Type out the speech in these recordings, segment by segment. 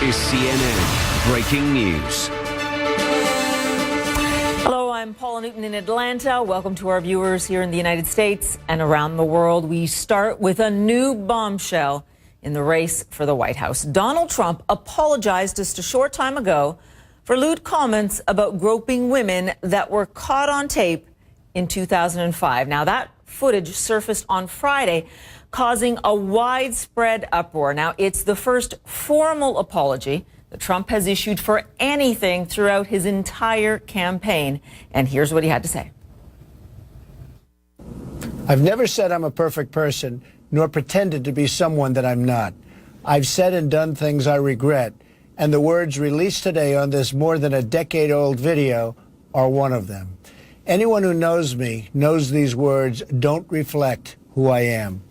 is CNN Breaking News. Hello, I'm Paula Newton in Atlanta. Welcome to our viewers here in the United States and around the world. We start with a new bombshell in the race for the White House. Donald Trump apologized just a short time ago for lewd comments about groping women that were caught on tape in 2005. Now, that footage surfaced on Friday, causing a widespread uproar. Now, it's the first formal apology that Trump has issued for anything throughout his entire campaign. And here's what he had to say. I've never said I'm a perfect person, nor pretended to be someone that I'm not. I've said and done things I regret, and the words released today on this more than a decade-old video are one of them. Anyone who knows me knows these words don't reflect who I am.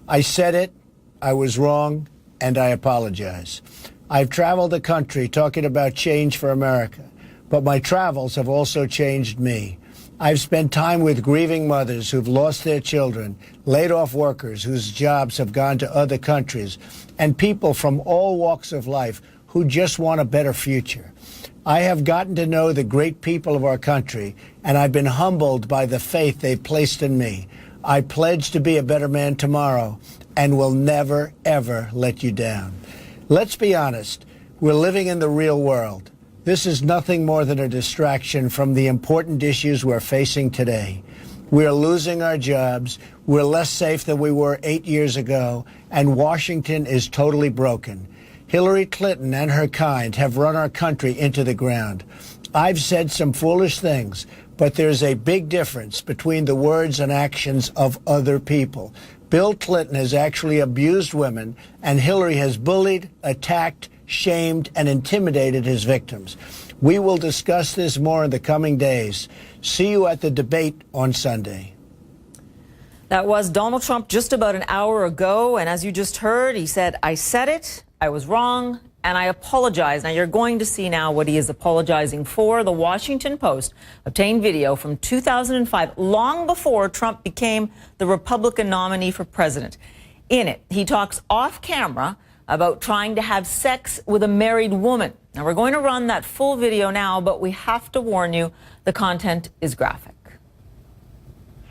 I said it, I was wrong, and I apologize. I've traveled the country talking about change for America, but my travels have also changed me. I've spent time with grieving mothers who've lost their children, laid-off workers whose jobs have gone to other countries, and people from all walks of life who just want a better future. I have gotten to know the great people of our country, and I've been humbled by the faith they've placed in me. I pledge to be a better man tomorrow and will never, ever let you down. Let's be honest, we're living in the real world. This is nothing more than a distraction from the important issues we're facing today. We're losing our jobs, we're less safe than we were 8 years ago, and Washington is totally broken. Hillary Clinton and her kind have run our country into the ground. I've said some foolish things, but there's a big difference between the words and actions of other people. Bill Clinton has actually abused women, and Hillary has bullied, attacked, shamed, and intimidated his victims. We will discuss this more in the coming days. See you at the debate on Sunday. That was Donald Trump just about an hour ago, and as you just heard, he said, I said it, I was wrong, and I apologize. Now, you're going to see now what he is apologizing for. The Washington Post obtained video from 2005, long before Trump became the Republican nominee for president. In it, he talks off camera about trying to have sex with a married woman. Now, we're going to run that full video now, but we have to warn you, the content is graphic.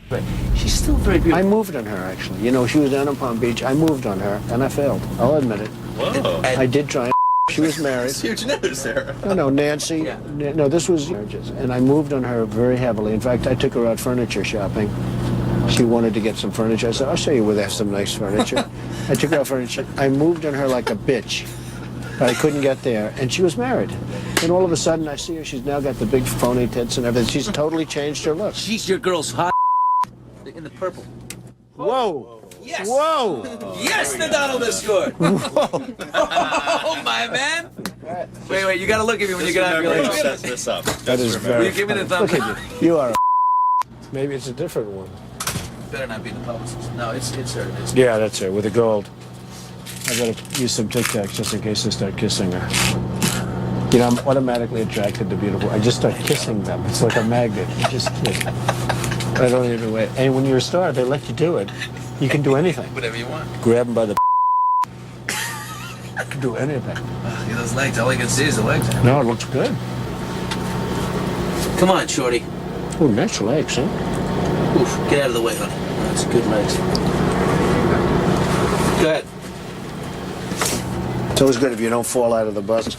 But she's still very beautiful. I moved on her, actually. You know, she was down in Palm Beach. I moved on her, and I failed. I'll admit it. Whoa. I did try. She was married. That's huge news, Sarah. No, Nancy. Yeah. No, this was marriages. And I moved on her very heavily. In fact, I took her out furniture shopping. She wanted to get some furniture. I said, I'll show you where there's some nice furniture. I took her out furniture. I moved on her like a bitch. But I couldn't get there. And she was married. And all of a sudden, I see her. She's now got the big phony tits and everything. She's totally changed her look. She's your girl's hot in the purple. Whoa. Yes. Whoa. Yes, the Donald has scored. Whoa. Oh, my man. Wait, you got to look at me when you get out of your set this up. That is very Will you give me the thumbs Look up? at you. You are a Maybe it's a different one. Better not be the publicist. No, it's her. It's Yeah, that's her, with the gold. I gotta use some Tic Tacs just in case I start kissing her. You know, I'm automatically attracted to beautiful. I just start kissing them. It's like a magnet. You just kiss. I don't even wait. And when you're a star, they let you do it. You can do anything. whatever you want. Grab them by the You can do anything. Look at those legs. All I can see is the legs. No, it looks good. Come on, shorty. Oh, nice legs, huh? Oof, get out of the way, honey. That's good legs. Go ahead. It's always good if you don't fall out of the bus.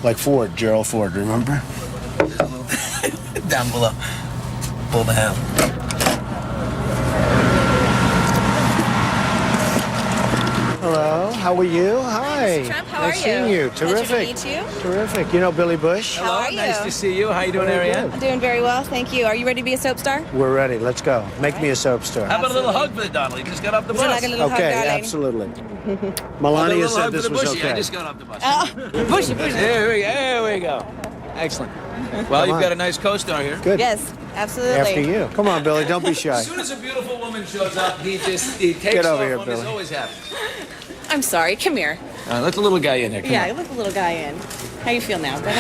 Like Ford, Gerald Ford, remember? Just a little down below. Pull the handle. Hello, how are you? Hi. Mr. Trump, how nice are seeing you? you. Terrific. Pleasure to meet you. Terrific. You know Billy Bush? How are you? Nice to see you. How you doing, Very Ariane? good. I'm doing very well, thank you. Are you ready to be a soap star? We're ready. Let's go. Make me a soap star. How about a little hug for the Donald? He just got off the Would you bus. like a little Okay, hug, darling? absolutely. A Melania little said hug for this the was bushy. I okay. just got off the bus. Bushy. There we go. Excellent. Well, you've got a nice co-star here. Good. Yes, absolutely. After you. Come on, Billy. Don't be shy. As soon as a beautiful woman shows up, he takes Get over off here, on this. Billy. Always happens. I'm sorry, come here. Let the little guy in there. Come Yeah, on. let the little guy in. How you feel now, better?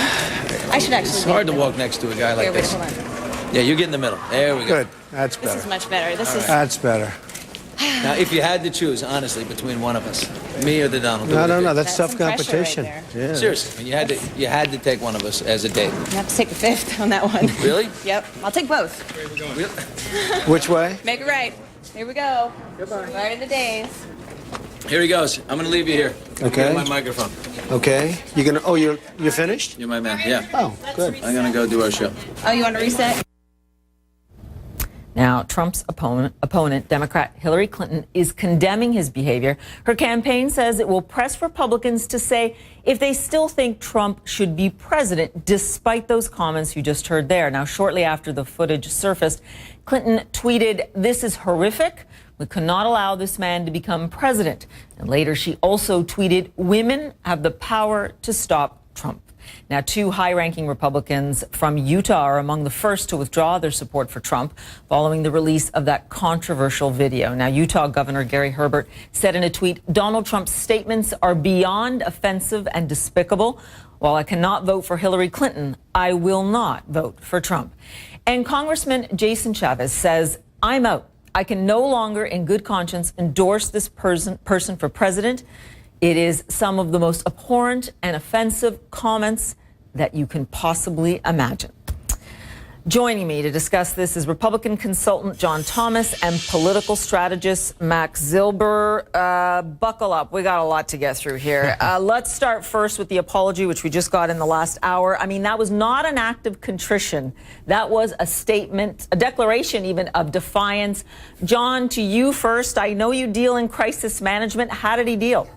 I should actually It's be in hard the to middle. walk next to a guy like Here, wait, this. hold on. Yeah, you get in the middle. There we go. Good. That's This better. is much better. This is... That's better. Now, if you had to choose, honestly, between one of us, me or the Donald, No, no, no. That's That's tough some pressure competition. right Yeah. seriously, you had to take one of us as a date. You have to take a fifth on that one. Really? Yep. I'll take both. Which way? Make it right. Here we go. Goodbye. Right in the days. Here he goes. I'm gonna leave you here. Okay. Get my microphone. Okay. You're gonna. Oh, you're finished? You're my man. Yeah. Oh, good. I'm gonna go do our show. Oh, you want to reset? Now, Trump's opponent, Democrat Hillary Clinton, is condemning his behavior. Her campaign says it will press Republicans to say if they still think Trump should be president, despite those comments you just heard there. Now, shortly after the footage surfaced, Clinton tweeted, "This is horrific. We cannot allow this man to become president." And later, she also tweeted, "Women have the power to stop Trump." Now, two high-ranking Republicans from Utah are among the first to withdraw their support for Trump following the release of that controversial video. Now, Utah Governor Gary Herbert said in a tweet, "Donald Trump's statements are beyond offensive and despicable. While I cannot vote for Hillary Clinton, I will not vote for Trump." And Congressman Jason Chavez says, "I'm out. I can no longer, in good conscience, endorse this person for president. It is some of the most abhorrent and offensive comments that you can possibly imagine." Joining me to discuss this is Republican consultant John Thomas and political strategist Maclen Zilber. Buckle up. We got a lot to get through here. Let's start first with the apology, which we just got in the last hour. I mean, that was not an act of contrition. That was a statement, a declaration even of defiance. John, to you first. I know you deal in crisis management. How did he deal?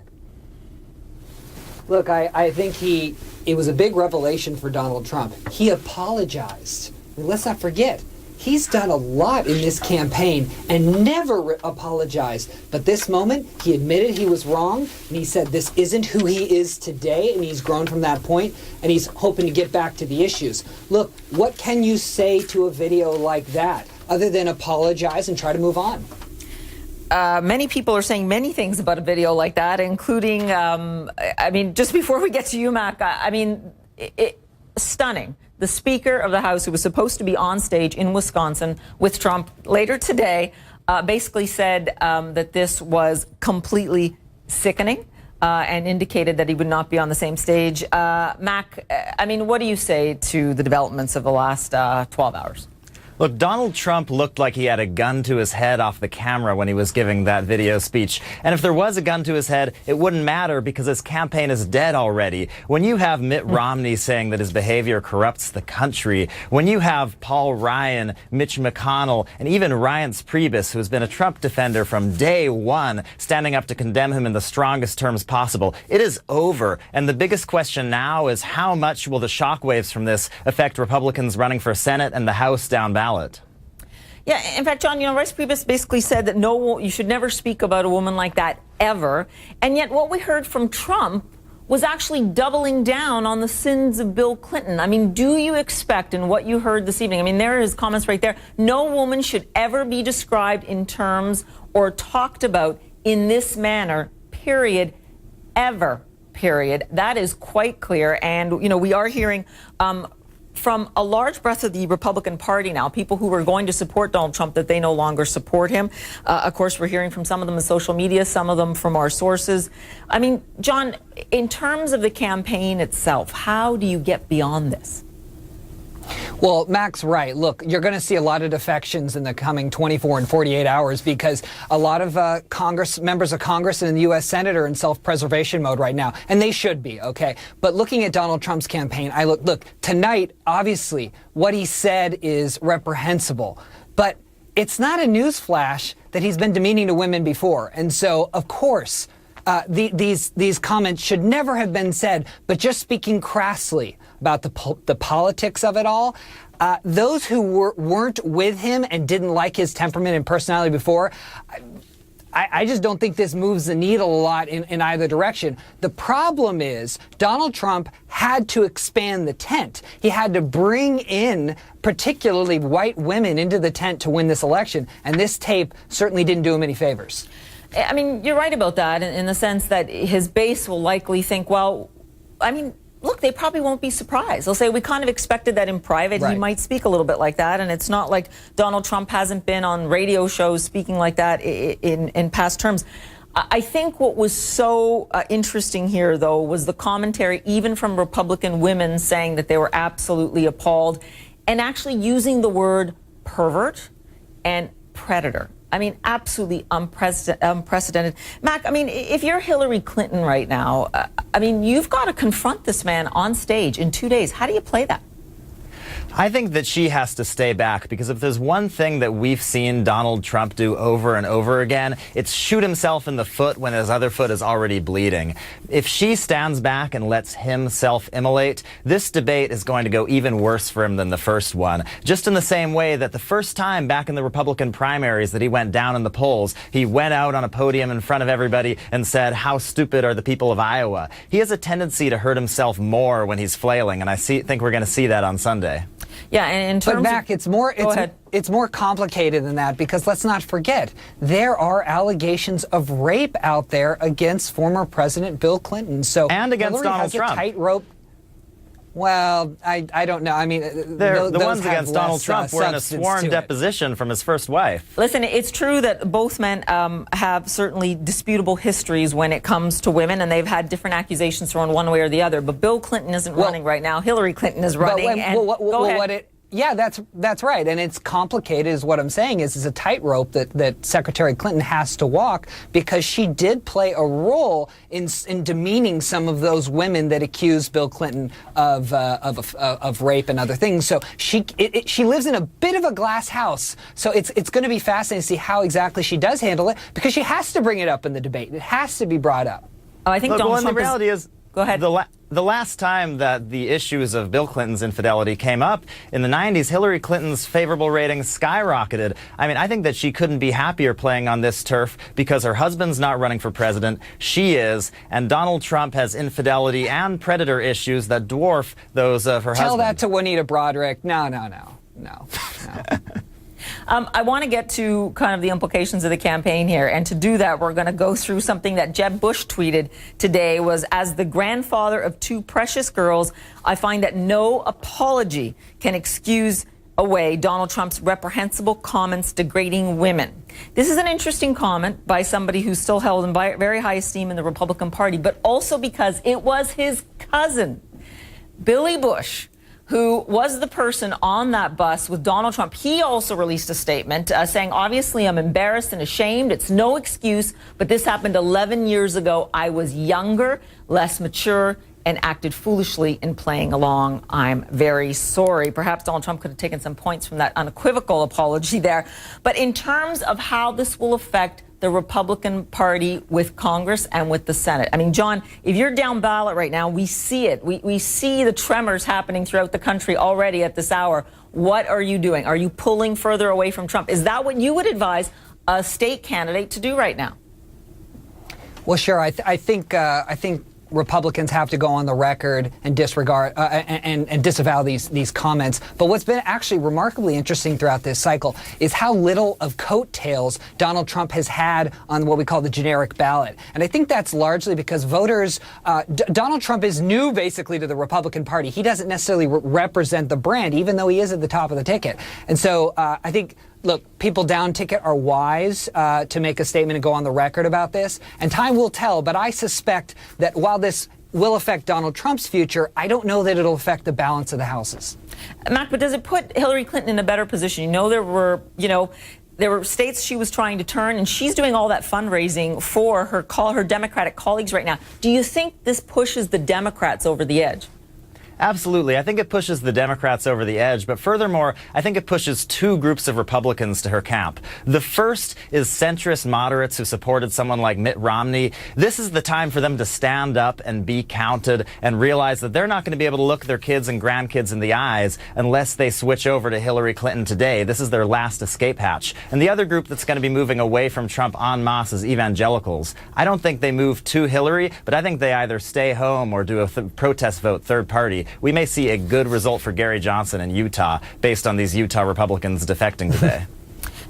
Look, I think it was a big revelation for Donald Trump. He apologized. I mean, let's not forget, he's done a lot in this campaign and never apologized. But this moment, he admitted he was wrong, and he said this isn't who he is today, and he's grown from that point, and he's hoping to get back to the issues. Look, what can you say to a video like that other than apologize and try to move on? Many people are saying many things about a video like that, including, I mean, just before we get to you, Mac, I mean, stunning. The Speaker of the House, who was supposed to be on stage in Wisconsin with Trump later today, basically said that this was completely sickening and indicated that he would not be on the same stage. Mac, I mean, what do you say to the developments of the last 12 hours? Look, Donald Trump looked like he had a gun to his head off the camera when he was giving that video speech. And if there was a gun to his head, it wouldn't matter because his campaign is dead already. When you have Mitt Romney saying that his behavior corrupts the country, when you have Paul Ryan, Mitch McConnell, and even Reince Priebus, who's been a Trump defender from day one, standing up to condemn him in the strongest terms possible, it is over. And the biggest question now is how much will the shockwaves from this affect Republicans running for Senate and the House down ballot? Yeah, in fact, John, you know, Reince Priebus basically said that you should never speak about a woman like that ever. And yet what we heard from Trump was actually doubling down on the sins of Bill Clinton. I mean, do you expect, in what you heard this evening, I mean, there are his comments right there, no woman should ever be described in terms or talked about in this manner, period, ever, period. That is quite clear. And, you know, we are hearing from a large breadth of the Republican Party now, people who were going to support Donald Trump, that they no longer support him. Of course, we're hearing from some of them in social media, some of them from our sources. I mean, John, in terms of the campaign itself, how do you get beyond this? Well, Mac's right. Look, you're going to see a lot of defections in the coming 24 and 48 hours because a lot of members of Congress and the U.S. Senate are in self-preservation mode right now, and they should be, okay? But looking at Donald Trump's campaign, look, tonight, obviously, what he said is reprehensible, but it's not a newsflash that he's been demeaning to women before. And so, of course, these comments should never have been said, but just speaking crassly about the politics of it all, those who weren't with him and didn't like his temperament and personality before, I just don't think this moves the needle a lot in either direction. The problem is Donald Trump had to expand the tent. He had to bring in particularly white women into the tent to win this election, and this tape certainly didn't do him any favors. I mean, you're right about that in the sense that his base will likely think, well, I mean, look look, they probably won't be surprised. They'll say, we kind of expected that in private. Right. He might speak a little bit like that. And it's not like Donald Trump hasn't been on radio shows speaking like that in past terms. I think what was so interesting here, though, was the commentary, even from Republican women, saying that they were absolutely appalled and actually using the word pervert and predator. I mean, absolutely unprecedented. Mac, I mean, if you're Hillary Clinton right now, I mean, you've got to confront this man on stage in 2 days. How do you play that? I think that she has to stay back, because if there's one thing that we've seen Donald Trump do over and over again, it's shoot himself in the foot when his other foot is already bleeding. If she stands back and lets him self-immolate, this debate is going to go even worse for him than the first one. Just in the same way that the first time back in the Republican primaries that he went down in the polls, he went out on a podium in front of everybody and said, how stupid are the people of Iowa? He has a tendency to hurt himself more when he's flailing, and I think we're going to see that on Sunday. Yeah, and in terms but Mac, it's more complicated than that, because let's not forget, there are allegations of rape out there against former President Bill Clinton. So and against Hillary Donald has Trump. A tightrope. Well, I don't know. I mean, the ones against Donald Trump were in a sworn deposition from his first wife. Listen, it's true that both men have certainly disputable histories when it comes to women, and they've had different accusations thrown one way or the other. But Bill Clinton isn't running right now. Hillary Clinton is running. Go ahead. Yeah, that's right, and it's complicated, is what I'm saying. Is a tightrope that Secretary Clinton has to walk, because she did play a role in demeaning some of those women that accused Bill Clinton of rape and other things. So she lives in a bit of a glass house. So it's going to be fascinating to see how exactly she does handle it, because she has to bring it up in the debate. It has to be brought up. Oh, I think Donald Trump the reality is. Go ahead. The last time that the issues of Bill Clinton's infidelity came up in the 90s, Hillary Clinton's favorable ratings skyrocketed. I mean, I think that she couldn't be happier playing on this turf, because her husband's not running for president. She is. And Donald Trump has infidelity and predator issues that dwarf those of her husband. Tell that to Juanita Broderick. No. I want to get to kind of the implications of the campaign here. And to do that, we're going to go through something that Jeb Bush tweeted today. Was, as the grandfather of two precious girls, I find that no apology can excuse away Donald Trump's reprehensible comments degrading women. This is an interesting comment by somebody who's still held in very high esteem in the Republican Party, but also because it was his cousin, Billy Bush, who was the person on that bus with Donald Trump. He also released a statement saying, obviously, I'm embarrassed and ashamed. It's no excuse, but this happened 11 years ago. I was younger, less mature, and acted foolishly in playing along. I'm very sorry. Perhaps Donald Trump could have taken some points from that unequivocal apology there. But in terms of how this will affect the Republican Party with Congress and with the Senate. I mean, John, if you're down ballot right now, we see it. We see the tremors happening throughout the country already at this hour. What are you doing? Are you pulling further away from Trump? Is that what you would advise a state candidate to do right now? Well, sure. I think Republicans have to go on the record and disregard and disavow these comments. But what's been actually remarkably interesting throughout this cycle is how little of coattails Donald Trump has had on what we call the generic ballot. And I think that's largely because voters, Donald Trump is new basically to the Republican Party. He doesn't necessarily represent the brand, even though he is at the top of the ticket. And so I think, look, people down ticket are wise to make a statement and go on the record about this. And time will tell. But I suspect that while this will affect Donald Trump's future, I don't know that it'll affect the balance of the houses. Mac, but does it put Hillary Clinton in a better position? You know, there were states she was trying to turn, and she's doing all that fundraising for her Democratic colleagues right now. Do you think this pushes the Democrats over the edge? Absolutely. I think it pushes the Democrats over the edge, but furthermore, I think it pushes two groups of Republicans to her camp. The first is centrist moderates who supported someone like Mitt Romney. This is the time for them to stand up and be counted and realize that they're not going to be able to look their kids and grandkids in the eyes unless they switch over to Hillary Clinton today. This is their last escape hatch. And the other group that's going to be moving away from Trump en masse is evangelicals. I don't think they move to Hillary, but I think they either stay home or do a protest vote third party. We may see a good result for Gary Johnson in Utah based on these Utah Republicans defecting today.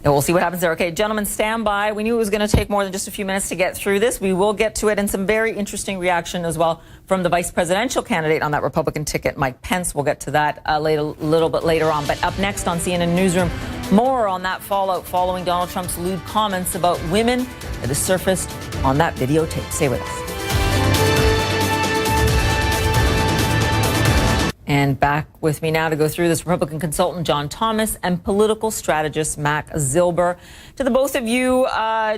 And we'll see what happens there. Okay, gentlemen, stand by. We knew it was going to take more than just a few minutes to get through this. We will get to it, and some very interesting reaction as well from the vice presidential candidate on that Republican ticket, Mike Pence. We'll get to that a little bit later on. But up next on CNN Newsroom, more on that fallout following Donald Trump's lewd comments about women that has surfaced on that videotape. Stay with us. And back with me now to go through this, Republican consultant John Thomas and political strategist Maclen Zilber. To the both of you,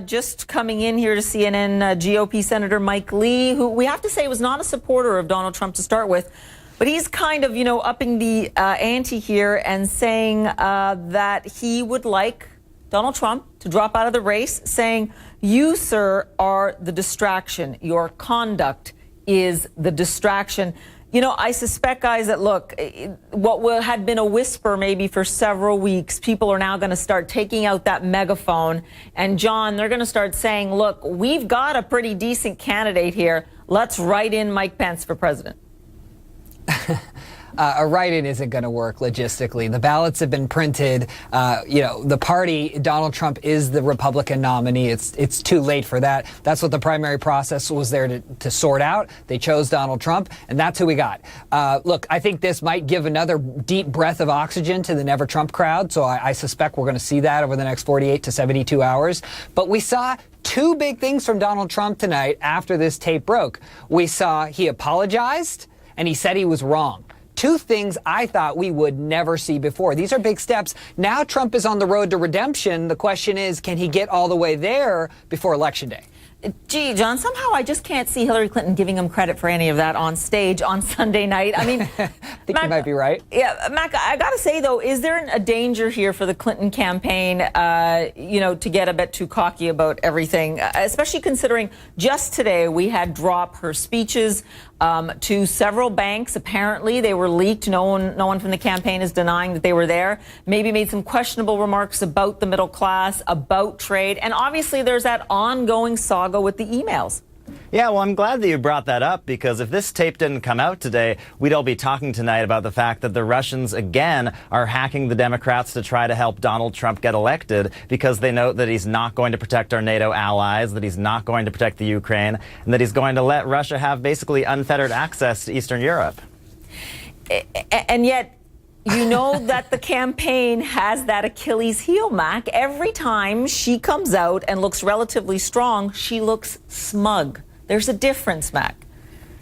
just coming in here to CNN, GOP Senator Mike Lee, who we have to say was not a supporter of Donald Trump to start with, but he's kind of, upping the ante here and saying that he would like Donald Trump to drop out of the race, saying, you, sir, are the distraction. Your conduct is the distraction. I suspect, guys, that, look, what had been a whisper maybe for several weeks, people are now going to start taking out that megaphone. And, John, they're going to start saying, look, we've got a pretty decent candidate here. Let's write in Mike Pence for president. A write-in isn't going to work logistically. The ballots have been printed. The party, Donald Trump is the Republican nominee. It's too late for that. That's what the primary process was there to sort out. They chose Donald Trump, and that's who we got. Look, I think this might give another deep breath of oxygen to the Never Trump crowd, so I suspect we're going to see that over the next 48 to 72 hours. But we saw two big things from Donald Trump tonight after this tape broke. We saw he apologized, and he said he was wrong. Two things I thought we would never see before. These are big steps. Now Trump is on the road to redemption. The question is, can he get all the way there before Election Day? Gee, John, somehow I just can't see Hillary Clinton giving him credit for any of that on stage on Sunday night. I mean, I think Mac, you might be right. Yeah, Mac, I got to say, though, is there a danger here for the Clinton campaign, to get a bit too cocky about everything, especially considering just today we had drop her speeches to several banks. Apparently, they were leaked. No one from the campaign is denying that they were there. Maybe made some questionable remarks about the middle class, about trade. And obviously, there's that ongoing saga with the emails. Yeah, well, I'm glad that you brought that up, because if this tape didn't come out today, we'd all be talking tonight about the fact that the Russians, again, are hacking the Democrats to try to help Donald Trump get elected, because they know that he's not going to protect our NATO allies, that he's not going to protect the Ukraine, and that he's going to let Russia have basically unfettered access to Eastern Europe. And yet, that the campaign has that Achilles heel, Mac. Every time she comes out and looks relatively strong, she looks smug. There's a difference, Mac.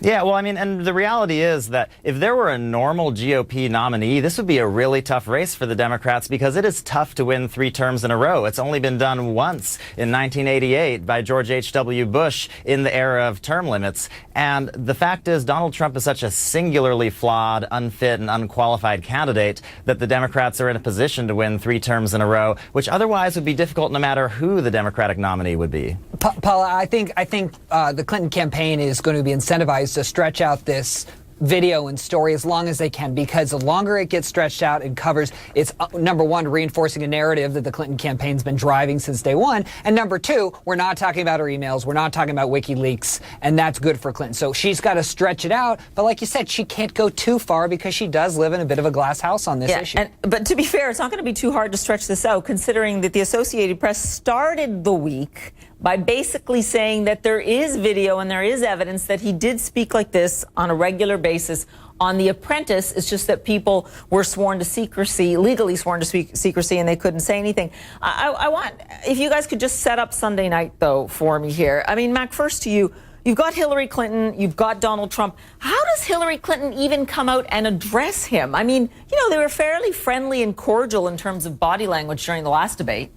Yeah, well, I mean, and the reality is that if there were a normal GOP nominee, this would be a really tough race for the Democrats, because it is tough to win 3 terms in a row. It's only been done once in 1988 by George H.W. Bush in the era of term limits. And the fact is, Donald Trump is such a singularly flawed, unfit, and unqualified candidate that the Democrats are in a position to win 3 terms in a row, which otherwise would be difficult no matter who the Democratic nominee would be. Paula, I think the Clinton campaign is going to be incentivized to stretch out this video and story as long as they can, because the longer it gets stretched out and covers, it's number one, reinforcing a narrative that the Clinton campaign's been driving since day one, and number two, we're not talking about her emails, we're not talking about WikiLeaks, and that's good for Clinton. So she's got to stretch it out, but like you said, she can't go too far because she does live in a bit of a glass house on this issue. But to be fair, it's not going to be too hard to stretch this out, considering that the Associated Press started the week by basically saying that there is video and there is evidence that he did speak like this on a regular basis on The Apprentice. It's just that people were sworn to secrecy, legally sworn to secrecy, and they couldn't say anything. I want, if you guys could just set up Sunday night, though, for me here. I mean, Mac, first to you. You've got Hillary Clinton, you've got Donald Trump. How does Hillary Clinton even come out and address him? I mean, they were fairly friendly and cordial in terms of body language during the last debate.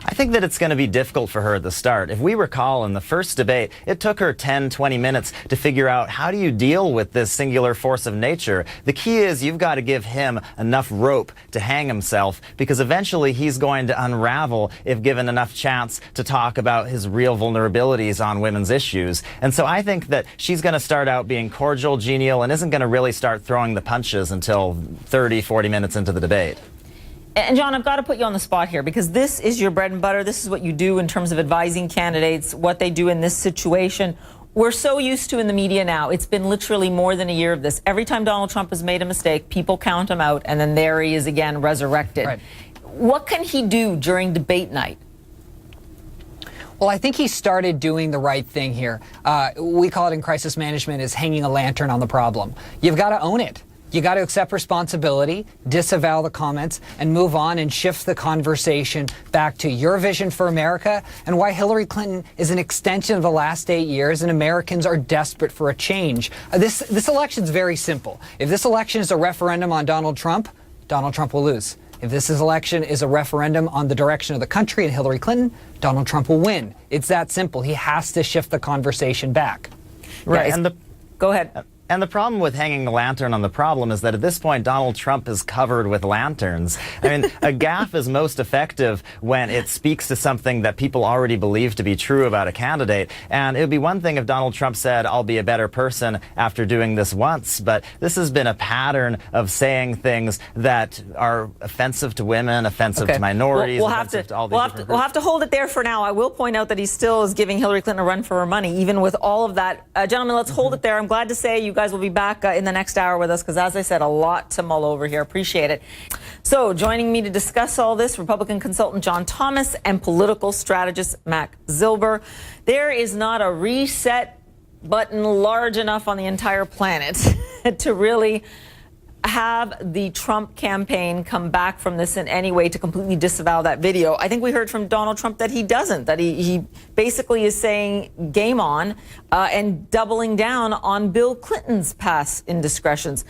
I think that it's going to be difficult for her at the start. If we recall, in the first debate, it took her 10, 20 minutes to figure out, how do you deal with this singular force of nature? The key is you've got to give him enough rope to hang himself, because eventually he's going to unravel if given enough chance to talk about his real vulnerabilities on women's issues. And so I think that she's going to start out being cordial, genial, and isn't going to really start throwing the punches until 30, 40 minutes into the debate. And John, I've got to put you on the spot here, because this is your bread and butter. This is what you do in terms of advising candidates, what they do in this situation. We're so used to in the media now. It's been literally more than a year of this. Every time Donald Trump has made a mistake, people count him out, and then there he is again, resurrected. Right. What can he do during debate night? Well, I think he started doing the right thing here. We call it in crisis management is hanging a lantern on the problem. You've got to own it. You got to accept responsibility, disavow the comments, and move on and shift the conversation back to your vision for America and why Hillary Clinton is an extension of the last 8 years and Americans are desperate for a change. This election's very simple. If this election is a referendum on Donald Trump will lose. If this election is a referendum on the direction of the country and Hillary Clinton, Donald Trump will win. It's that simple. He has to shift the conversation back. Right. Yeah, go ahead. And the problem with hanging the lantern on the problem is that at this point, Donald Trump is covered with lanterns. I mean, a gaffe is most effective when it speaks to something that people already believe to be true about a candidate. And it would be one thing if Donald Trump said, I'll be a better person after doing this once. But this has been a pattern of saying things that are offensive to women, offensive to minorities, offensive to all these different groups. We'll have to hold it there for now. I will point out that he still is giving Hillary Clinton a run for her money, even with all of that. Gentlemen, let's hold it there. I'm glad to say you guys will be back in the next hour with us because, as I said, a lot to mull over here. Appreciate it. So joining me to discuss all this, Republican consultant John Thomas and political strategist Maclen Zilber. There is not a reset button large enough on the entire planet to really have the Trump campaign come back from this in any way to completely disavow that video. I think we heard from Donald Trump that he doesn't, that he basically is saying game on and doubling down on Bill Clinton's past indiscretions.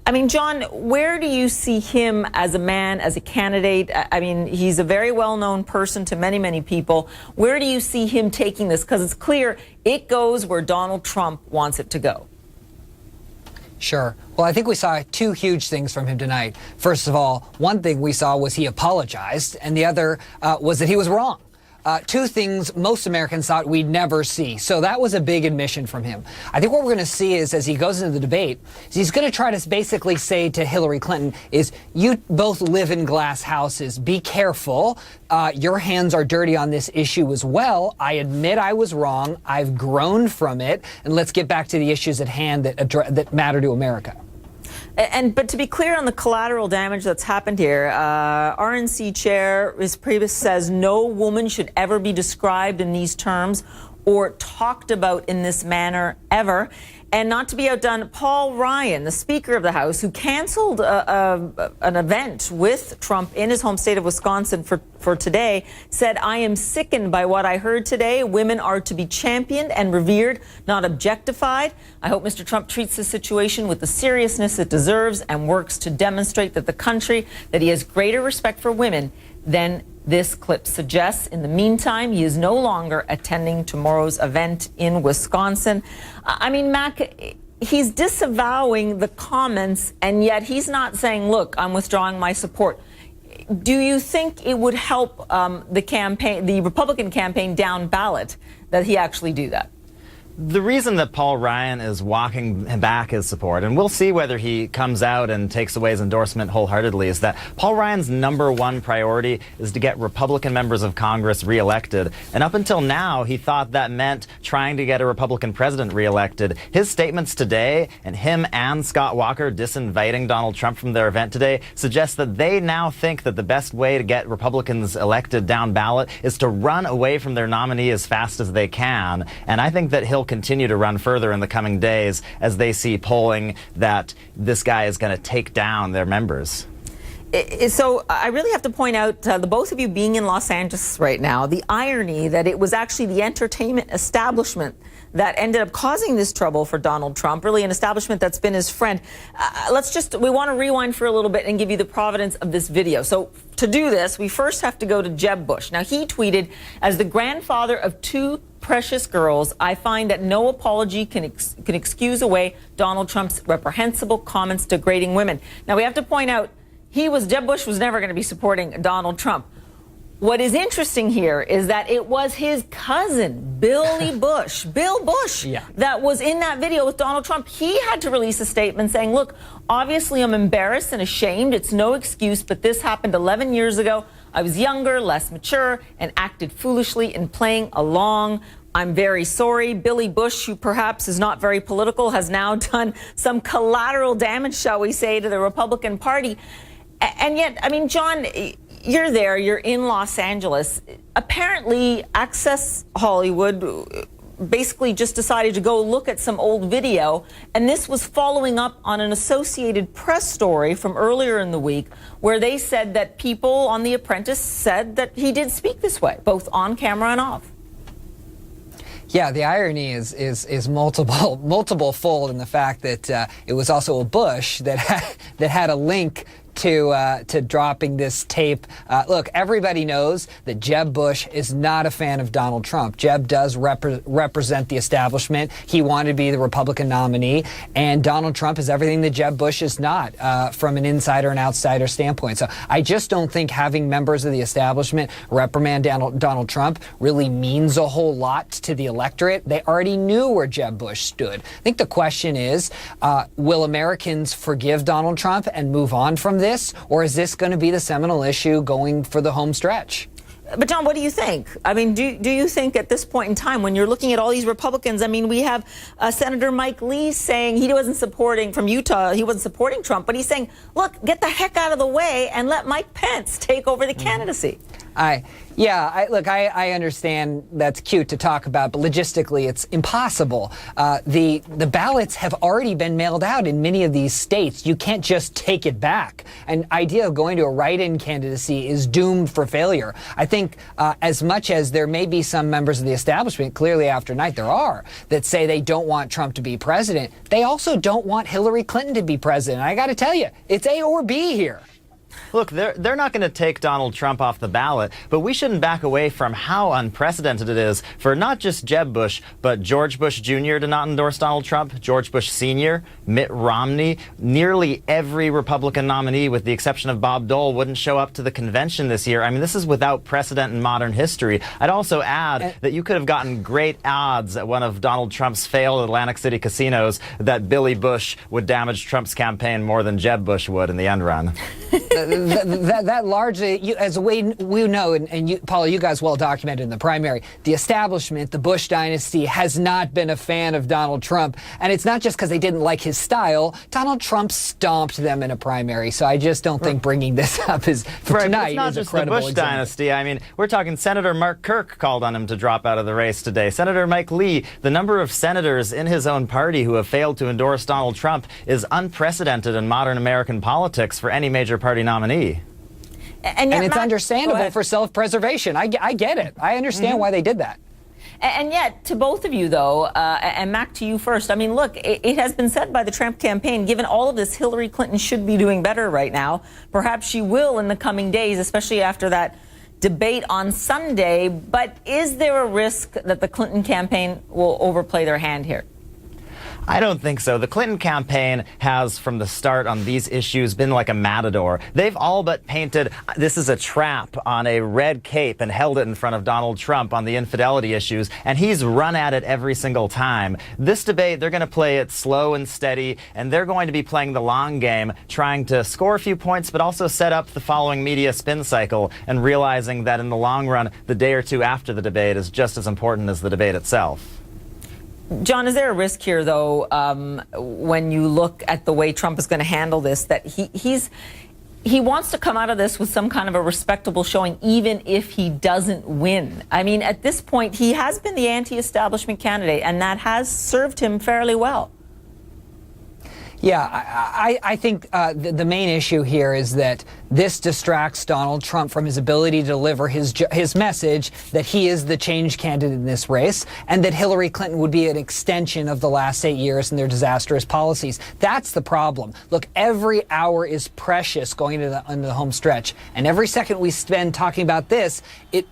I mean, John, where do you see him as a man, as a candidate? I mean, he's a very well-known person to many, many people. Where do you see him taking this? Because it's clear it goes where Donald Trump wants it to go. Sure. Well, I think we saw two huge things from him tonight. First of all, one thing we saw was he apologized, and the other was that he was wrong. Two things most Americans thought we'd never see. So that was a big admission from him. I think what we're going to see is, as he goes into the debate, is he's going to try to basically say to Hillary Clinton is, you both live in glass houses. Be careful. Your hands are dirty on this issue as well. I admit I was wrong. I've grown from it. And let's get back to the issues at hand that matter to America. But to be clear on the collateral damage that's happened here, RNC chair Priebus says no woman should ever be described in these terms or talked about in this manner ever. And not to be outdone, Paul Ryan, the Speaker of the House, who canceled an event with Trump in his home state of Wisconsin for today, said, I am sickened by what I heard today. Women are to be championed and revered, not objectified. I hope Mr. Trump treats the situation with the seriousness it deserves and works to demonstrate that that he has greater respect for women than this clip suggests. In the meantime, he is no longer attending tomorrow's event in Wisconsin. I mean, Mac, he's disavowing the comments, and yet he's not saying, look, I'm withdrawing my support. Do you think it would help the Republican campaign down ballot that he actually do that? The reason that Paul Ryan is walking back his support, and we'll see whether he comes out and takes away his endorsement wholeheartedly, is that Paul Ryan's #1 priority is to get Republican members of Congress reelected. And up until now, he thought that meant trying to get a Republican president reelected. His statements today, and him and Scott Walker disinviting Donald Trump from their event today, suggest that they now think that the best way to get Republicans elected down ballot is to run away from their nominee as fast as they can. And I think that he'll continue to run further in the coming days as they see polling that this guy is going to take down their members. So I really have to point out, the both of you being in Los Angeles right now, the irony that it was actually the entertainment establishment that ended up causing this trouble for Donald Trump, really an establishment that's been his friend. We want to rewind for a little bit and give you the provenance of this video. So to do this, we first have to go to Jeb Bush. Now, he tweeted, as the grandfather of 2 precious girls, I find that no apology can excuse away Donald Trump's reprehensible comments degrading women. Now, we have to point out, Jeb Bush was never going to be supporting Donald Trump. What is interesting here is that it was his cousin, Bill Bush, that was in that video with Donald Trump. He had to release a statement saying, look, obviously I'm embarrassed and ashamed. It's no excuse, but this happened 11 years ago. I was younger, less mature, and acted foolishly in playing along. I'm very sorry. Billy Bush, who perhaps is not very political, has now done some collateral damage, shall we say, to the Republican Party. And yet, I mean, John, you're there, you're in Los Angeles. Apparently, Access Hollywood basically just decided to go look at some old video, and this was following up on an Associated Press story from earlier in the week where they said that people on The Apprentice said that he did speak this way, both on camera and off. Yeah, the irony is multiple fold in the fact that it was also a Bush that had a link to dropping this tape. Look, everybody knows that Jeb Bush is not a fan of Donald Trump. Jeb does represent the establishment. He wanted to be the Republican nominee, and Donald Trump is everything that Jeb Bush is not from an insider and outsider standpoint. So I just don't think having members of the establishment reprimand Donald Trump really means a whole lot to the electorate. They already knew where Jeb Bush stood. I think the question is, will Americans forgive Donald Trump and move on from this? Or is this going to be the seminal issue going for the home stretch? But, John, what do you think? I mean, do you think at this point in time, when you're looking at all these Republicans, I mean, we have Senator Mike Lee saying he wasn't supporting, from Utah, he wasn't supporting Trump, but he's saying, look, get the heck out of the way and let Mike Pence take over the candidacy. I understand that's cute to talk about, but logistically it's impossible. The ballots have already been mailed out in many of these states. You can't just take it back. An idea of going to a write-in candidacy is doomed for failure. I think as much as there may be some members of the establishment, clearly after night there are, that say they don't want Trump to be president, they also don't want Hillary Clinton to be president. I got to tell you, it's A or B here. Look, they're not going to take Donald Trump off the ballot, but we shouldn't back away from how unprecedented it is for not just Jeb Bush, but George Bush Jr. to not endorse Donald Trump, George Bush Sr., Mitt Romney. Nearly every Republican nominee, with the exception of Bob Dole, wouldn't show up to the convention this year. I mean, this is without precedent in modern history. I'd also add that you could have gotten great odds at one of Donald Trump's failed Atlantic City casinos that Billy Bush would damage Trump's campaign more than Jeb Bush would in the end run. That largely, as we know, and you, Paula, you guys well documented in the primary, the establishment, the Bush dynasty, has not been a fan of Donald Trump. And it's not just because they didn't like his style. Donald Trump stomped them in a primary. So I just don't think bringing this up is for tonight. It's not just the Bush dynasty. I mean, we're talking Senator Mark Kirk called on him to drop out of the race today. Senator Mike Lee, the number of senators in his own party who have failed to endorse Donald Trump is unprecedented in modern American politics for any major party nominee. And it's understandable for self-preservation. I get it. I understand why they did that. And yet, to both of you, though, and Mac, to you first, I mean, look, it has been said by the Trump campaign, given all of this, Hillary Clinton should be doing better right now. Perhaps she will in the coming days, especially after that debate on Sunday. But is there a risk that the Clinton campaign will overplay their hand here? I don't think so. The Clinton campaign has, from the start on these issues, been like a matador. They've all but painted this is a trap on a red cape and held it in front of Donald Trump on the infidelity issues, and he's run at it every single time. This debate, they're going to play it slow and steady, and they're going to be playing the long game, trying to score a few points, but also set up the following media spin cycle, and realizing that in the long run, the day or two after the debate is just as important as the debate itself. John, is there a risk here, though, when you look at the way Trump is going to handle this, that he wants to come out of this with some kind of a respectable showing, even if he doesn't win? I mean, at this point, he has been the anti-establishment candidate, and that has served him fairly well. Yeah, I think the main issue here is that this distracts Donald Trump from his ability to deliver his message that he is the change candidate in this race and that Hillary Clinton would be an extension of the last 8 years and their disastrous policies. That's the problem. Look, every hour is precious going into the home stretch, and every second we spend talking about this, it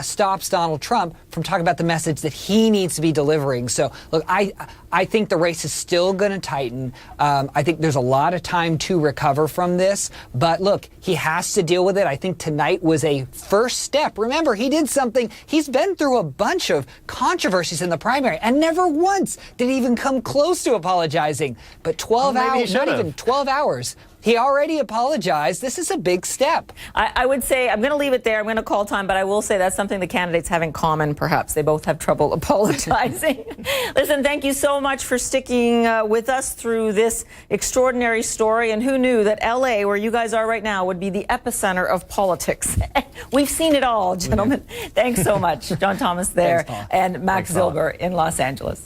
stops Donald Trump from talking about the message that he needs to be delivering. So, look, I think the race is still going to tighten. I think there's a lot of time to recover from this. But, look, he has to deal with it. I think tonight was a first step. Remember, he did something. He's been through a bunch of controversies in the primary, and never once did he even come close to apologizing. But 12 hours, not even 12 hours, He already apologized. This is a big step. I would say, I'm going to leave it there. I'm going to call time, but I will say that's something the candidates have in common, perhaps. They both have trouble apologizing. Listen, thank you so much for sticking with us through this extraordinary story. And who knew that L.A., where you guys are right now, would be the epicenter of politics? We've seen it all, gentlemen. Thanks so much. John Thomas there. Thanks, and Max Zilber in Los Angeles.